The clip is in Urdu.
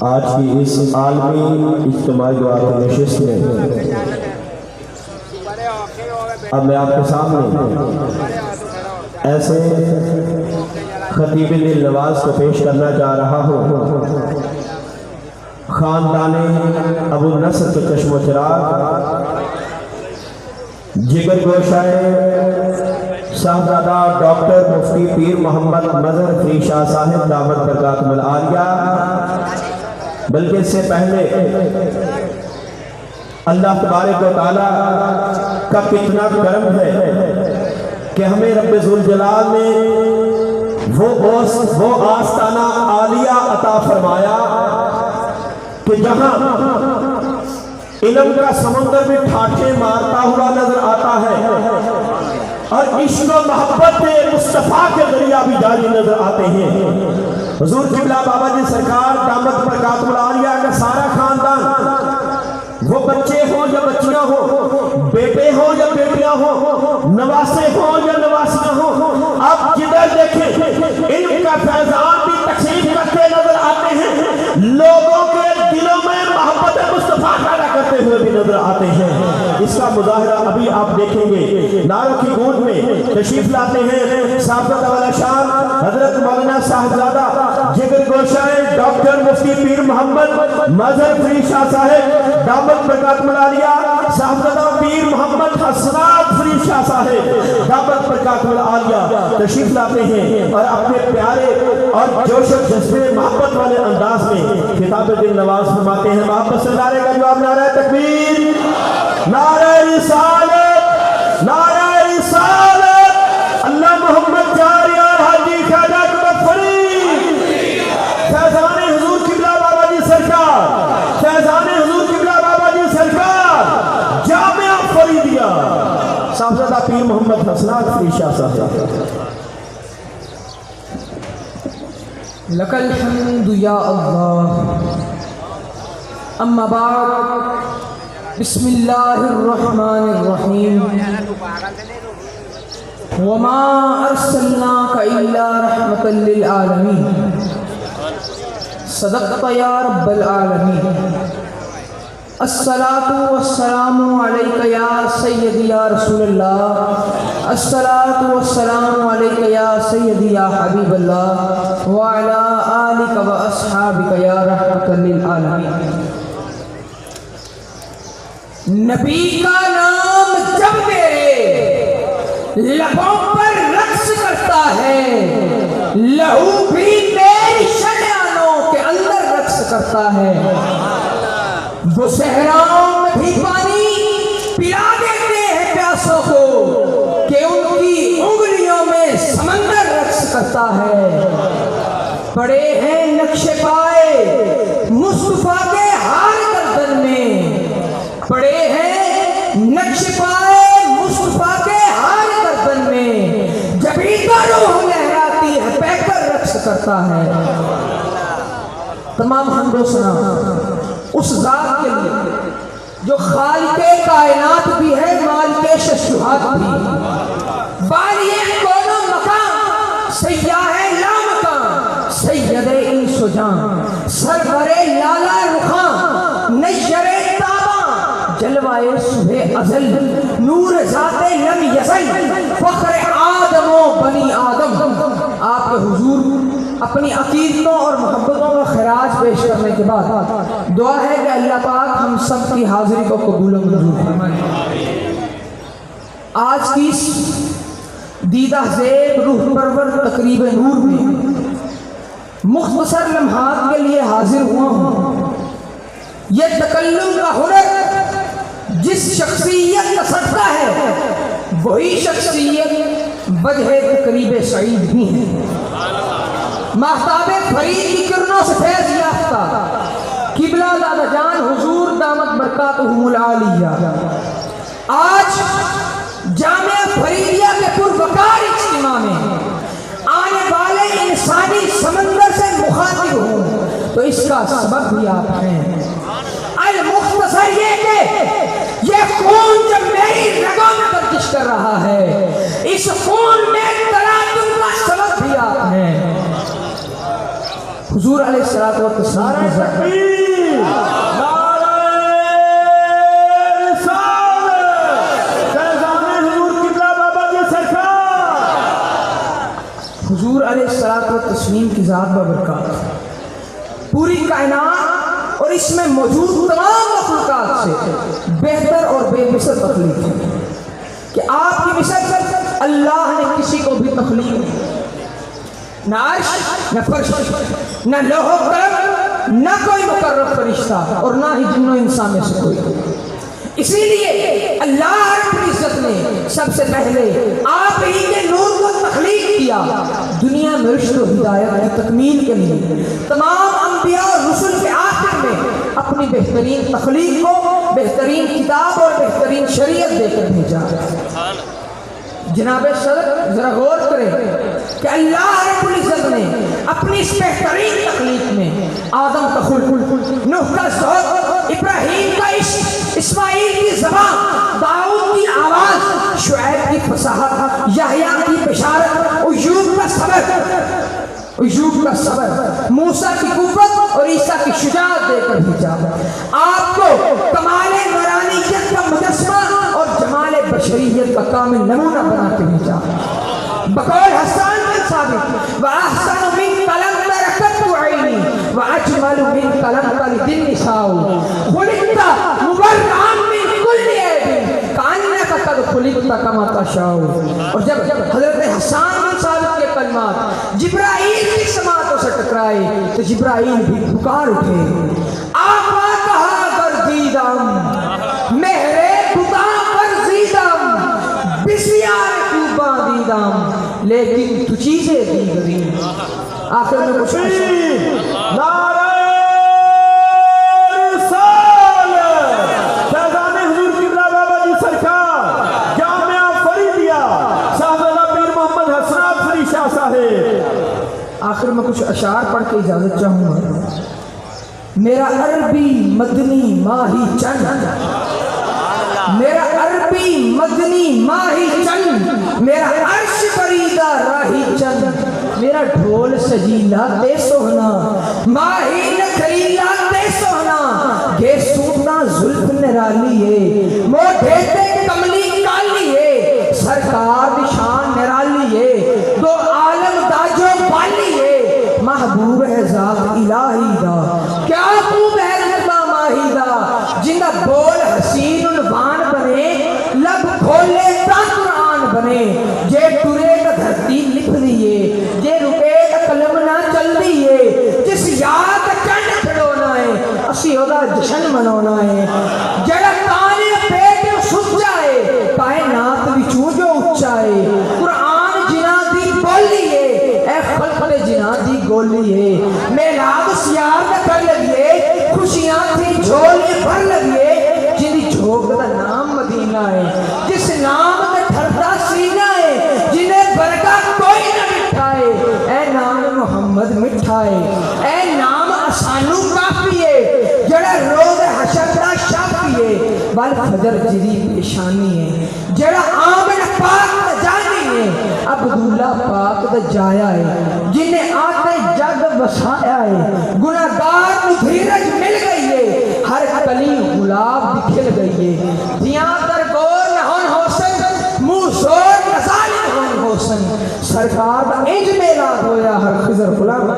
آج کی اس عالمی اجتماعی دعا کی نشست میں اب میں آپ کے سامنے ایسے خطیب دل نواز کو پیش کرنا چاہ رہا ہوں، خاندان ابو النصر کے چشم و چراغ، جگر گوشہ صاحبزادہ ڈاکٹر مفتی پیر محمد مظہر فری شاہ صاحب دامت برکاتہم العالیہ۔ بلکہ اس سے پہلے اللہ تبارک و تعالیٰ کا کتنا کرم ہے کہ ہمیں رب ذوالجلال نے وہ آستانہ عالیہ عطا فرمایا کہ جہاں علم کا سمندر بھی ٹھاٹھے مارتا ہوا نظر آتا ہے اور عشق و محبت مصطفیٰ کے ذریعہ بھی جاری نظر آتے ہیں۔ حضور قبلہ بابا جی سرکار دامت برکاتہم العالیہ کا سارا خاندان، وہ بچے ہوں یا بچیاں ہوں، بیٹے ہوں یا بیٹیاں ہوں، نواسے ہوں یا نواسیاں ہوں، آپ جدھر دیکھیں ان کا فیضان بھی تقسیم کرتے نظر آتے ہیں، لوگوں کے دلوں میں محبت مصطفیٰ پیدا کرتے ہوئے بھی نظر آتے ہیں۔ اس کا مظاہرہ ابھی آپ دیکھیں گے۔ نعروں کی گونج میں تشریف لاتے ہیں صاحبزادہ والا شان حضرت مولانا صاحبزادہ جگر گوشہ ڈاکٹر مفتی پیر محمد مظہر فری شاہ صاحب دامت برکاتہم العالیہ، صاحبزادہ پیر محمد حسنات فری شاہ صاحب دامت برکاتہم العالیہ تشریف لاتے ہیں اور اپنے پیارے اور جوش و جذبے محبت والے انداز میں خطاب دل نواز فرماتے ہیں۔ محبت سے نعرے کا جواب نعرہ تکبیر، نعرہ رسالت، نعرہ رسالت، اللہ محمد جاری اور حاجی خواجہ فرید، فیضان حضور قبلہ بابا جی سرکار، فیضان حضور قبلہ بابا جی سرکار، جامعہ فریدیہ، صاحبزادہ پیر محمد حسنات فری شاہ صاحب۔ لک الحمد یا اللہ، اما بعد، بسم اللہ الرحمن الرحیم، وما ارسلناک الا رحمتا للعالمین، صدقت یا رب العالمین، الصلاة والسلام علیک یا سیدی یا رسول اللہ، الصلاة والسلام علیک یا سیدی یا حبیب اللہ، وعلا آلک و اصحابک یا رحمتا للعالمین۔ نبی کا نام جب میرے لبوں پر رقص کرتا ہے، لہو بھی میری شریانوں کے اندر رقص کرتا ہے، وہ صحراؤں میں بھی پانی پلا دیتے ہیں پیاسوں کو کہ ان کی انگلیوں میں سمندر رقص کرتا ہے۔ پڑے ہیں نقش پائے مصطفیٰ کے ہار گردن میں، پڑے ہیں نقش پائے مصطفیٰ کے ہار گردن میں، جبھی تو روح لہراتی ہے پہ کر رقص کرتا ہے۔ تمام حمد و ثنا اس ذات کے لیے جو خالق کائنات بھی ہے، مالک ششوہات بھی، بالی کون و مکان، سیاہ لا مکان، سید انس و جان، سرور لالا رخان، نشر تاباں، جلوائے صبح ازل، نور ذات لم یزل، فخر آدم و بنی آدم۔ آپ کے حضور اپنی عقیدتوں اور محبتوں کا خراج پیش کرنے کے بعد دعا ہے کہ اللہ پاک ہم سب کی حاضری کو قبول و منظور فرمائے۔ آج کی دیدہ زیب روح پرور تقریب نور میں مختصر لمحات کے لیے حاضر ہوا ہوں۔ یہ تکلم کا ہنر جس شخصیت کا صدقہ ہے، وہی شخصیت وجہ تقریب سعید بھی ہے۔ ماہتاب فرید کی کرنوں سے فیض یافتہ قبلہ دادا جان حضور دامت برکاتہم العالیہ آج جامعہ فریدیہ کے پروقار اجتماع میں آنے والے انسانی سمندر سے مخاطب ہوں تو اس کا سبب بھی آپ ہیں۔ المختصر یہ کہ یہ خون جب میری رگوں میں گردش کر رہا ہے، اس خون میں تراتم حضور علیہ الصلوۃ والتسلیم کی ذات تکبیر، نعرہ رسالت، فیضان حضور قبلہ بابا جی سرکار، حضور علیہ الصلوۃ والتسلیم کی ذات بابرکات پوری کائنات اور اس میں موجود تمام مخلوقات سے بہتر اور بے مثل تخلیق ہے کہ آپ کی مثل اللہ نے کسی کو بھی تخلیق نہیں، نہ عرش نہ فرش نہ لوح و قلم نہ کوئی مقرب فرشتہ اور نہ ہی جن و انسان میں سے کوئی۔ اسی لیے اللہ رب العزت نے سب سے پہلے آپ ہی کے نور کو تخلیق کیا دنیا میں رشد و ہدایت کی تکمیل کے لیے، تمام انبیاء اور رسل کے آخر میں اپنی بہترین تخلیق کو بہترین کتاب اور بہترین شریعت دے کر بھیجا۔ جناب صدر ذرا غور کریں کہ اللہ رب العزت نے اپنی اس بہترین تخلیق میں آدم کا خلق، نوح کا ذوق، ابراہیم کا عشق، اسماعیل کی زبان، داؤد کی آواز، شعیب کی فصاحت، یحییٰ کی بشارت، ایوب کا صبر، موسیٰ کی قوت اور عیسیٰ کی شجاعت دے کر بھیجا۔ آپ کو کمال نورانیت کا مجسمہ اور جمال بشریت کا کامل نمونہ بنا کے بھیجا۔ بقول حسان بن ثابت وَأَحْسَنُ مِنْكَ لَمْ تَرَكَتْ عَيْنِي وَأَجْمَلُ مِنْكَ لَمْ تَلِدِ النِّسَاءُ خُلِقْتَ مُبَرَّأً مِنْ كُلِّ عَيْبٍ كَأَنَّكَ قَدْ خُلِقْتَ كَمَا تَشَاءُ۔ اور جب حضرت حسان بن ثابت کے کلمات جبرائیل کی سماعتوں سے ٹکرائے تو جبرائیل بھی پکار اٹھے، آقا کہا گردیدم مہرے خدا پر زیدم بسیار کو باندیدم لیکن تو چیزیں دیگری۔ آخر میں کچھ نعرہ رسالت، فیضان حضور قبلہ بابا جی سرکار، جامعہ فریدیہ، شاہزادہ پیر محمد حسنات فری شاہ صاحب۔ آخر میں کچھ اشعار پڑھ کے اجازت چاہوں گا۔ میرا عربی مدنی ماہی چند، میرا عربی مدنی ماہی چند، میرا عرش بریدہ راہی چند، میرا ڈھول سجیلا دے سوہنا ماہی نکھریلا دے سوہنا، گے سوٹا زلف نرالیے موٹھے تے کملی کالیے، سرکار نشان نرالیے دو عالم دا جو بالیے، محبوب ہے ذات الہی دا کیا خوب ہے رضا ماہی دا، جندہ بول حسین الوان بنے لب کھولے تا قرآن بنے، جے ٹرے کا دھرتی لکھ لیے جے رکے کا قلم نہ چل دیئے، جس یاد چند کھڑونا ہے اسی ہوگا جشن منونا ہے، جڑا تانے پیٹ سکھ جائے کائنات وچوں جو اچھائے، قرآن جنا دی بولیے اے خلق جنا دی گولیے، میلاد سیار نہ کر لگیے خوشیاں تھی جھولے بھر لگیے، جنہی جھوک دا نام مدینہ ہے، جس نام دا ٹھردا سینہ ہے، جنہیں برکہ کوئی نہ مٹھائے، اے نام محمد مٹھائے، اے نام آسانو کافیے، جڑا روز حشر دا شافیے، بل فجر جری پیشانی ہے، جڑا آمن پاک دا جانی ہے، عبداللہ پاک دا جایا ہے، جنہیں آتے جگ بسایا ہے، گناہگار دھیرج مل گئی ہے، ہر کلی گلاب دکھل گئی ہے، دیاں در گور نہون حسن منہ زور نظال نہون حسن، سرکار دا انج میلاد ہویا ہر خضر غلام